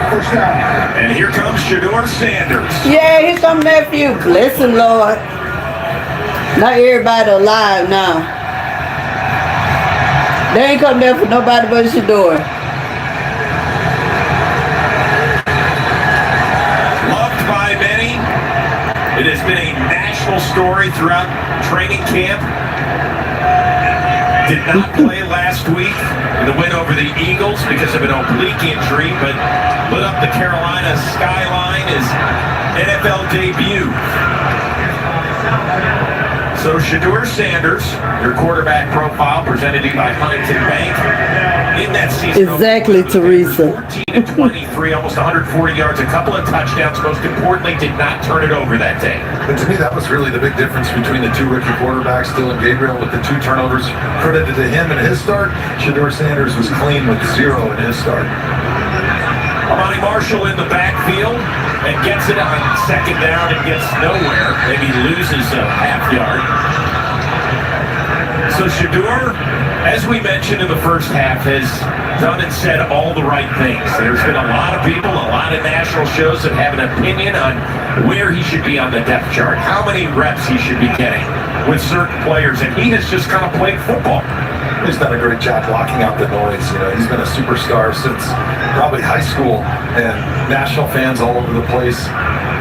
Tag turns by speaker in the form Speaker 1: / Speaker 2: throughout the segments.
Speaker 1: First down.
Speaker 2: And here comes Shedeur Sanders.
Speaker 3: Yeah, here come nephew. Bless him, Lord. Not everybody alive now. They ain't come there for nobody but Shedeur.
Speaker 2: Loved by many. It has been a national story throughout training camp. Did not play last week in the win over the Eagles because of an oblique injury, but lit up the Carolina skyline his NFL debut. So Shedeur Sanders, your quarterback profile presented to you by Huntington Bank. In that season,
Speaker 3: exactly, Teresa.
Speaker 2: 14 and 23, almost 140 yards, a couple of touchdowns. Most importantly, did not turn it over that day.
Speaker 1: And to me, that was really the big difference between the two rookie quarterbacks, Dylan Gabriel with the 2 turnovers credited to him in his start. Shedeur Sanders was clean with 0 in his start.
Speaker 2: Amani Marshall in the backfield and gets it on second down and gets nowhere. Maybe loses a half yard. So Shedeur, as we mentioned in the first half, has done and said all the right things. There's been a lot of people, a lot of national shows that have an opinion on where he should be on the depth chart, how many reps he should be getting with certain players, and he has just kind of played football.
Speaker 1: He's done a great job blocking out the noise. You know, he's been a superstar since probably high school, and national fans all over the place.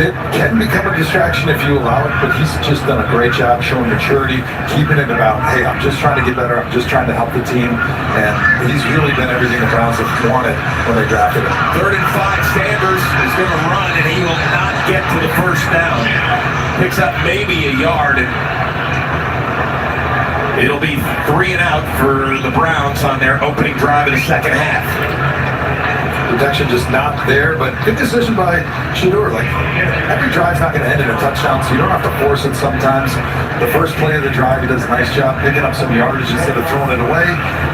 Speaker 1: It can become a distraction if you allow it, but he's just done a great job showing maturity, keeping it about, hey, I'm just trying to get better, I'm just trying to help the team, and he's really been everything the Browns have wanted when they drafted him.
Speaker 2: 3rd and 5, Sanders is going to run, and he will not get to the first down. Picks up maybe a yard, and it'll be 3 and out for the Browns on their opening drive of the second half.
Speaker 1: Protection just not there, but good decision by Shedeur. Like, every drive's not going to end in a touchdown, so you don't have to force it sometimes. The first play of the drive, he does a nice job picking up some yardage instead of throwing it away.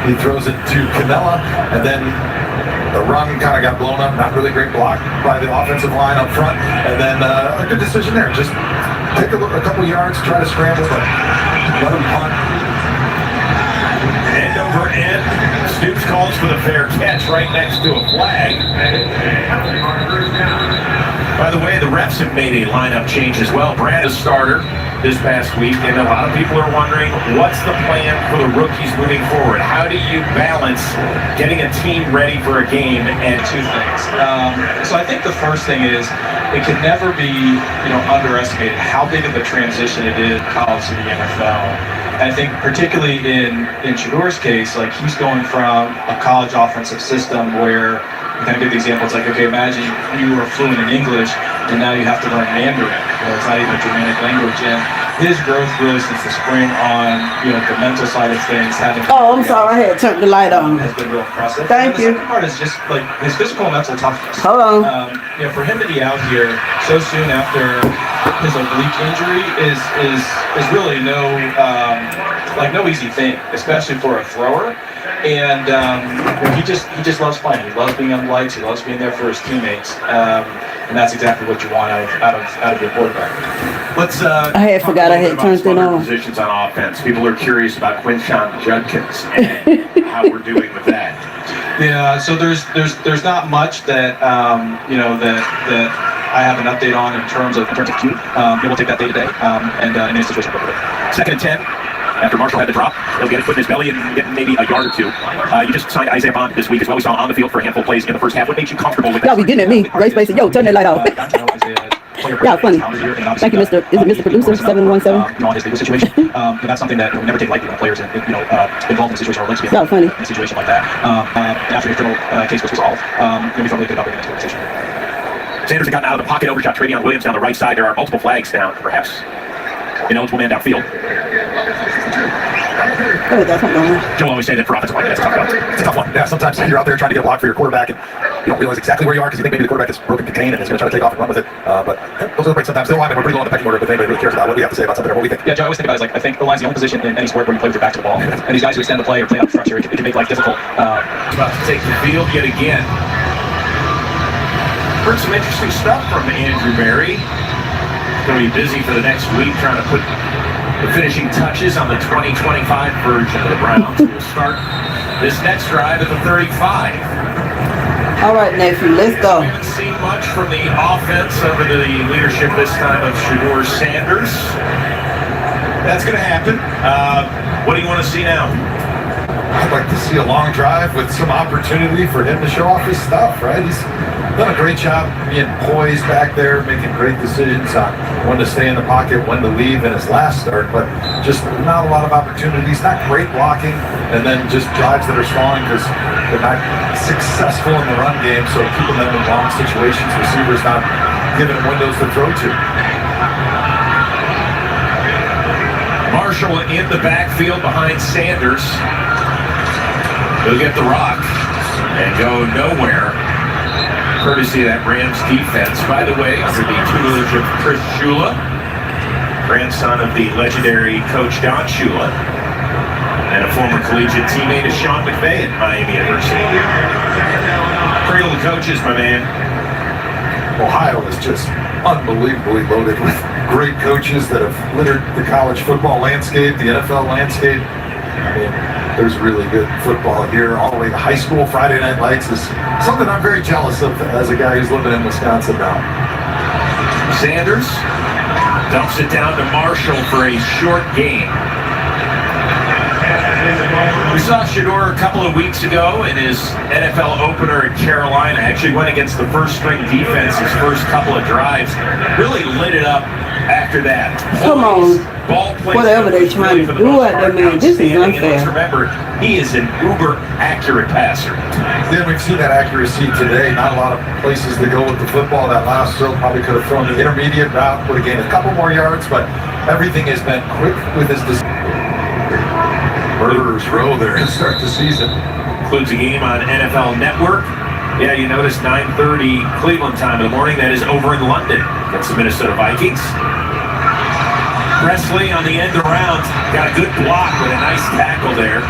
Speaker 1: He throws it to Canella, and then the run kind of got blown up. Not really great block by the offensive line up front, and then a good decision there. Just take a couple yards, try to scramble, but let him punt.
Speaker 2: End over end. Stoops calls for the fair catch right next to a flag. By the way, the refs have made a lineup change as well. Brad is starter this past week, and a lot of people are wondering, what's the plan for the rookies moving forward? How do you balance getting a team ready for a game?
Speaker 4: And 2 things. So I think the first thing is, it can never be, underestimated how big of a transition it is college to the NFL. I think particularly in Shedeur's case, like, he's going from a college offensive system where, you kind of give the example, it's like, okay, imagine you are fluent in English and now you have to learn Mandarin. It's not even a Germanic language. And his growth really since the spring on, the mental side of things, having...
Speaker 3: Oh, I'm sorry, I had turned the light on.
Speaker 4: ...has been real impressive.
Speaker 3: Thank you.
Speaker 4: The second part is just, like, his physical and mental toughness.
Speaker 3: Hold on.
Speaker 4: For him to be out here so soon after his oblique injury is really no easy thing, especially for a thrower. And he just loves playing. He loves being on the lights. He loves being there for his teammates. And that's exactly what you want out of your quarterback.
Speaker 2: Let's.
Speaker 3: I had forgot I had turned it on.
Speaker 2: Positions on offense. People are curious about Quinshon Judkins and how we're doing with that.
Speaker 4: Yeah. So there's not much that that I have an update on in terms of Q. We'll take that day to day. And in this situation,
Speaker 2: 2nd and 10. After Marshall had the drop, he'll get it put in his belly and get maybe a yard or 2. You just signed Isaiah Bond this week as well. We saw him on the field for a handful of plays in the first half. What made you comfortable with that?
Speaker 3: Y'all be getting at me. Grace Basin, yo, turn that light off. Yeah, funny. Thank you, Mr. Is it Mr. Producer 717?
Speaker 4: On his legal situation, that's something that we never take lightly when players involved in a situation or likes to be
Speaker 3: funny.
Speaker 4: In a situation like that. After his criminal case was resolved, we felt really good about bringing into the conversation.
Speaker 2: Sanders had gotten out of the pocket, overshot Travion Williams down the right side. There are multiple flags down, perhaps. Ineligible man downfield.
Speaker 3: Oh, that's not normal.
Speaker 2: Joe always say that for offensive line, that's a tough one.
Speaker 1: It's a tough one. Yeah, sometimes you're out there trying to get a block for your quarterback, and you don't realize exactly where you are because you think maybe the quarterback is broken contained and is going to try to take off and run with it. But those are the breaks sometimes. Still, we're pretty low on the pecking order, but if anybody really cares about what we have to say about something or what we think.
Speaker 4: Yeah, Joe, I always think about it as, like, I think the line's the only position in any sport where you play with your back to the ball. And these guys who extend the play or play out the structure, it can make life difficult.
Speaker 2: About to take the field yet again. Heard some interesting stuff from Andrew Berry. Going to be busy for the next week trying to put the finishing touches on the 2025 version of the Browns. We'll start this next drive at the 35.
Speaker 3: All right, nephew, let's go.
Speaker 2: We haven't seen much from the offense under the leadership this time of Shedeur Sanders. That's going to happen. What do you want to see now?
Speaker 1: I'd like to see a long drive with some opportunity for him to show off his stuff, right? He's done a great job being poised back there, making great decisions on when to stay in the pocket, when to leave in his last start, but just not a lot of opportunities, not great blocking, and then just drives that are stalling because they're not successful in the run game, so keeping them in long situations, receivers not giving them windows to throw to.
Speaker 2: Marshall in the backfield behind Sanders. He'll get the rock and go nowhere, courtesy of that Rams defense. By the way, under the tutelage of Chris Shula, grandson of the legendary coach Don Shula, and a former collegiate teammate of Sean McVay at Miami University. Cradle of coaches, my man.
Speaker 1: Ohio is just unbelievably loaded with great coaches that have littered the college football landscape, the NFL landscape. I mean, there's really good football here, all the way to high school. Friday Night Lights is something I'm very jealous of as a guy who's living in Wisconsin now.
Speaker 2: Sanders dumps it down to Marshall for a short gain. We saw Shedeur a couple of weeks ago in his NFL opener at Carolina. Actually went against the first string defense his first couple of drives. Really lit it up after that.
Speaker 3: Come on.
Speaker 2: Ball
Speaker 3: Whatever they're trying to do at them, man, this is unfair.
Speaker 2: Let's remember, he is an uber accurate passer.
Speaker 1: Then we've seen that accuracy today. Not a lot of places to go with the football. That last throw probably could have thrown the intermediate route, would have gained a couple more yards, but everything has been quick with his murderer's row there to start the season.
Speaker 2: Includes a game on NFL Network. Yeah, you notice 9:30 Cleveland time in the morning. That is over in London against the Minnesota Vikings. Presley on the end around got a good block with a nice tackle there.